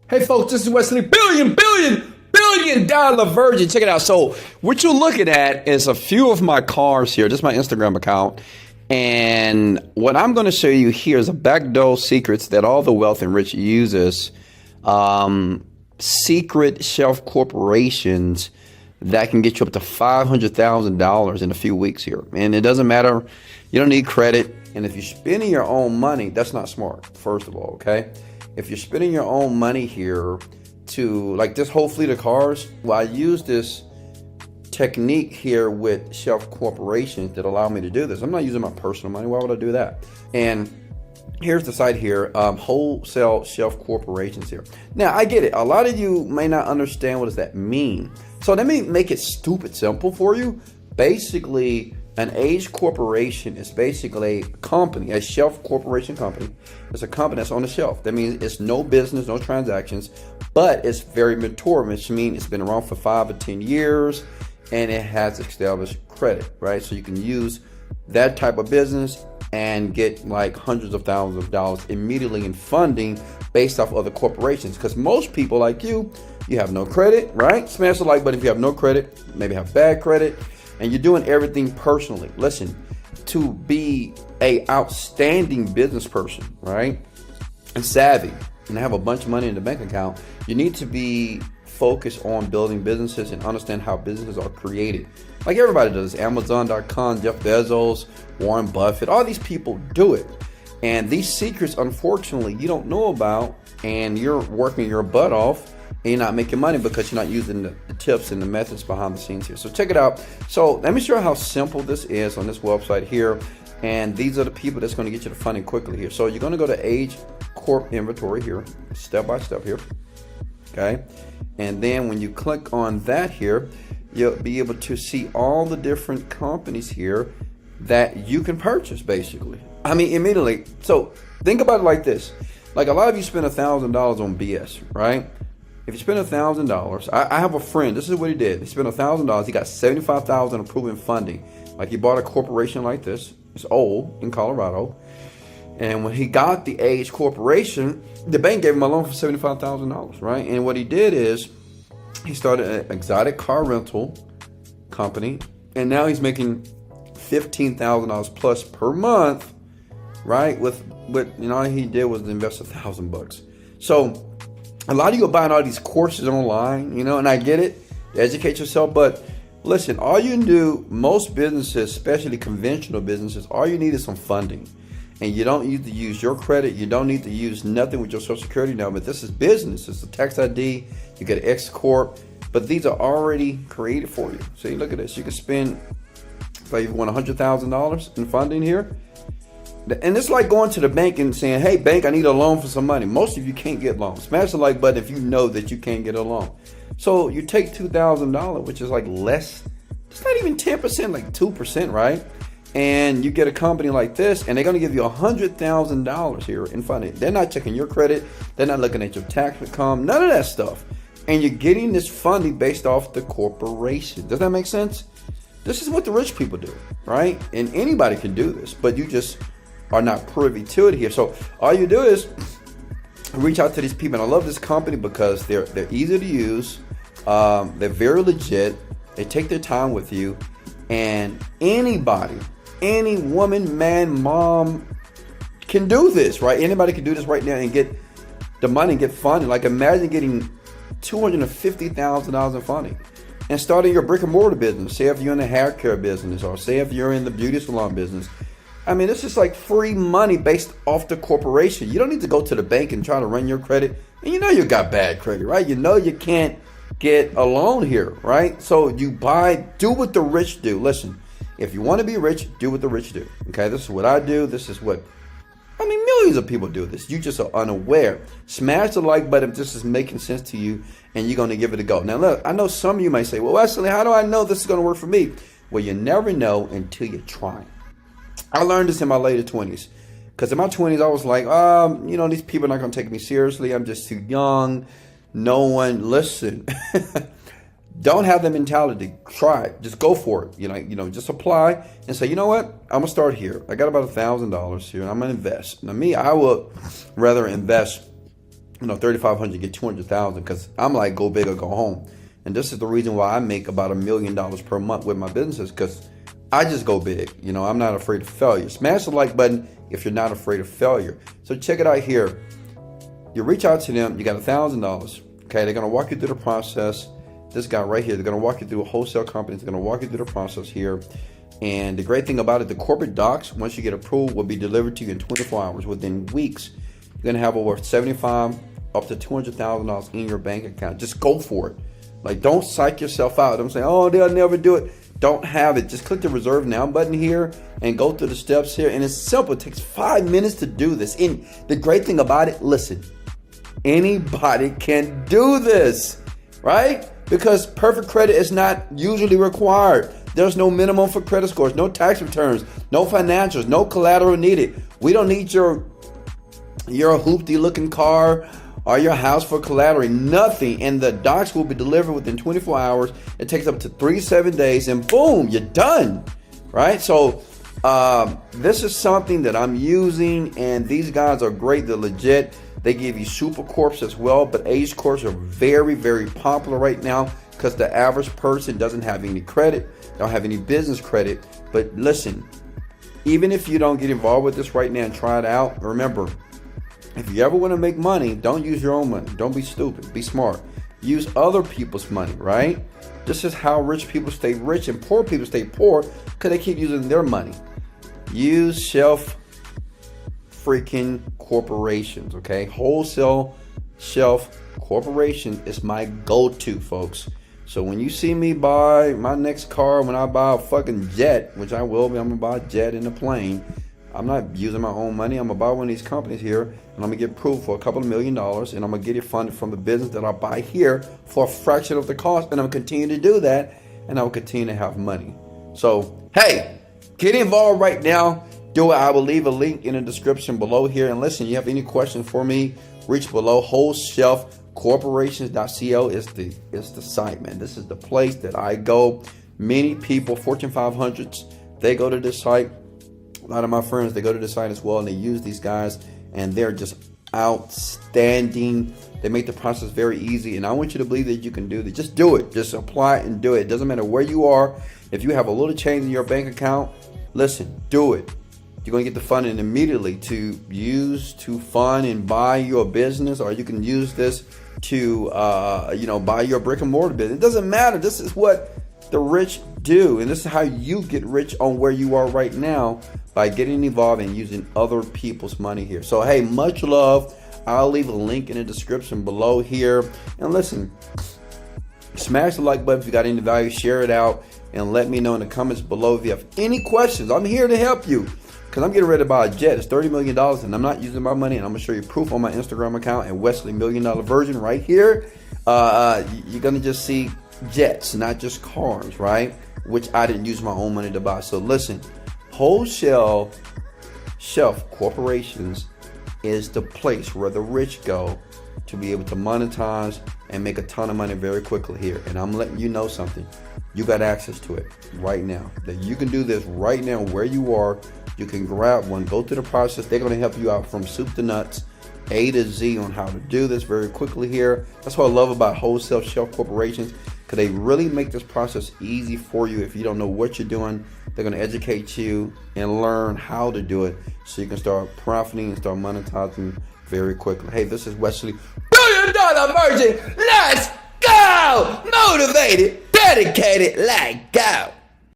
Hey folks, this is Wesley billion dollar virgin. Check it out. So what you're looking at is a few of my cars here. This is my Instagram account. And what I'm going to show you here is a backdoor secrets that all the wealth and rich uses. Secret shelf corporations that can get you up to $500,000 in a few weeks here. And it doesn't matter. You don't need credit. And if you're spending your own money, that's not smart, first of all, okay? If you're spending your own money here to, like this whole fleet of cars, well, I use this technique here with shelf corporations that allow me to do this. I'm not using my personal money. Why would I do that? And here's the site here, wholesale shelf corporations here. Now, I get it. A lot of you may not understand what does that mean. So let me make it stupid simple for you. Basically, an age corporation is basically a company, a shelf corporation company. It's a company that's on the shelf. That means it's no business, no transactions, but it's very mature, which means it's been around for 5 or 10 years and it has established credit, right? So you can use that type of business and get like hundreds of thousands of dollars immediately in funding based off other corporations. Because most people like you have no credit, right? Smash the like button if you have no credit, maybe have bad credit, and you're doing everything personally. Listen, to be a outstanding business person, right, and savvy, and have a bunch of money in the bank account, you need to be focused on building businesses and understand how businesses are created. Like everybody does. Amazon.com, Jeff Bezos, Warren Buffett, all these people do it. And these secrets, unfortunately, you don't know about, and you're working your butt off, and you're not making money because you're not using the tips and the methods behind the scenes here. So check it out. So let me show you how simple this is on this website here. And these are the people that's going to get you the funding quickly here. So you're going to go to Age Corp Inventory here, step by step here. Okay. And then when you click on that here, you'll be able to see all the different companies here that you can purchase basically. I mean, immediately. So think about it like this. Like a lot of you spend $1,000 on BS, right? If you spend $1,000, I have a friend, this is what he did. He spent $1,000, he got $75,000 approved in funding. Like he bought a corporation like this, it's old in Colorado. And when he got the Age Corporation, the bank gave him a loan for $75,000, right? And what he did is he started an exotic car rental company, and now he's making $15,000 plus per month, right? With all he did was invest $1,000. So a lot of you are buying all these courses online, and I get it, educate yourself, but listen, all you can do, most businesses, especially conventional businesses, all you need is some funding. And you don't need to use your credit. You don't need to use nothing with your social security number. This is business. It's a tax ID. You get an X Corp. But these are already created for you. See, look at this. You can spend, if you want $100,000 in funding here. And it's like going to the bank and saying, hey, bank, I need a loan for some money. Most of you can't get loans. Smash the like button if you know that you can't get a loan. So you take $2,000, which is like less. It's not even 10%, like 2%, right? And you get a company like this, and they're going to give you $100,000 here in funding. They're not checking your credit. They're not looking at your tax income, none of that stuff. And you're getting this funding based off the corporation. Does that make sense? This is what the rich people do, right? And anybody can do this, but you just are not privy to it here. So all you do is reach out to these people. And I love this company because they're easy to use. They're very legit. They take their time with you. And anybody, any woman, man, mom can do this, right? Anybody can do this right now and get the money and get funding. Like imagine getting $250,000 in funding and starting your brick and mortar business. Say if you're in the hair care business, or say if you're in the beauty salon business. I mean, this is like free money based off the corporation. You don't need to go to the bank and try to run your credit. And you know you got bad credit, right? You know you can't get a loan here, right? So you do what the rich do. Listen, if you want to be rich, do what the rich do. Okay, this is what I do. This is what, millions of people do this. You just are unaware. Smash the like button if this is making sense to you, and you're going to give it a go. Now, look, I know some of you might say, well, Wesley, how do I know this is going to work for me? Well, you never know until you try. I learned this in my later 20s. Because in my 20s, I was like, these people are not going to take me seriously. I'm just too young. No one, listen. Don't have the mentality. Try it. Just go for it. Just apply and say, you know what? I'm gonna start here. I got about $1,000 here, and I'm gonna invest. Now, me, I would rather invest $3,500, get 200,000, because I'm like, go big or go home. And this is the reason why I make about $1 million per month with my businesses, because I just go big. I'm not afraid of failure. Smash the like button if you're not afraid of failure. So check it out here. You reach out to them, you got $1,000. Okay, they're gonna walk you through the process. This guy right here, they're gonna walk you through a wholesale company. They're gonna walk you through the process here. And the great thing about it, the corporate docs, once you get approved, will be delivered to you in 24 hours. Within weeks, you're gonna have over $75,000 up to $200,000 in your bank account. Just go for it. Like, don't psych yourself out. I'm saying, oh, they'll never do it. Don't have it. Just click the reserve now button here and go through the steps here. And it's simple. It takes 5 minutes to do this. And the great thing about it, listen, anybody can do this, right? Because perfect credit is not usually required. There's no minimum for credit scores, no tax returns, no financials, no collateral needed. We don't need your hoopty looking car or your house for collateral, nothing. And the docs will be delivered within 24 hours. It takes up to 3-7 days, and boom, you're done, right? So this is something that I'm using, and these guys are great. They're legit. They give you super corps as well, but age corps are very, very popular right now because the average person doesn't have any credit, don't have any business credit. But listen, even if you don't get involved with this right now and try it out, remember, if you ever want to make money, don't use your own money. Don't be stupid. Be smart. Use other people's money, right? This is how rich people stay rich and poor people stay poor, because they keep using their money. Use shelf freaking corporations, okay? Wholesale shelf corporation is my go-to, folks. So when you see me buy my next car, when I buy a fucking jet, which I will be, I'm gonna buy a jet and a plane. I'm not using my own money. I'm gonna buy one of these companies here, and I'm gonna get approved for a couple of $1 million, and I'm gonna get it funded from the business that I buy here for a fraction of the cost, and I'm gonna continue to do that, and I will continue to have money. So, hey, get involved right now. Do it. I will leave a link in the description below here. And listen, you have any questions for me, reach below. Wholesalecorporations.co is the site, man. This is the place that I go. Many people, Fortune 500s, they go to this site. A lot of my friends, they go to the site as well, and they use these guys, and they're just outstanding. They make the process very easy, and I want you to believe that you can do this. Just do it. Just apply it and do it. It doesn't matter where you are. If you have a little change in your bank account, listen, do it. You're going to get the funding immediately to use to fund and buy your business, or you can use this to buy your brick and mortar business. It doesn't matter. This is what the rich do, and this is how you get rich on where you are right now, by getting involved and using other people's money here. So hey, much love. I'll leave a link in the description below here. And listen, smash the like button if you got any value, share it out, and let me know in the comments below if you have any questions. I'm here to help you, because I'm getting ready to buy a jet. It's $30 million, and I'm not using my money, and I'm gonna show you proof on my Instagram account at Wesley $1 Million Virgin right here. You're gonna just see jets, not just cars, right? Which I didn't use my own money to buy. So listen, wholesale shelf corporations is the place where the rich go to be able to monetize and make a ton of money very quickly here. And I'm letting you know something. You got access to it right now. That you can do this right now where you are. You can grab one, go through the process. They're going to help you out from soup to nuts, A to Z, on how to do this very quickly here. That's what I love about wholesale shelf corporations, because they really make this process easy for you. If you don't know what you're doing, they're going to educate you and learn how to do it, so you can start profiting and start monetizing very quickly. Hey, this is Wesley $1 Million Virgin. Let's go! Motivated, dedicated, let go.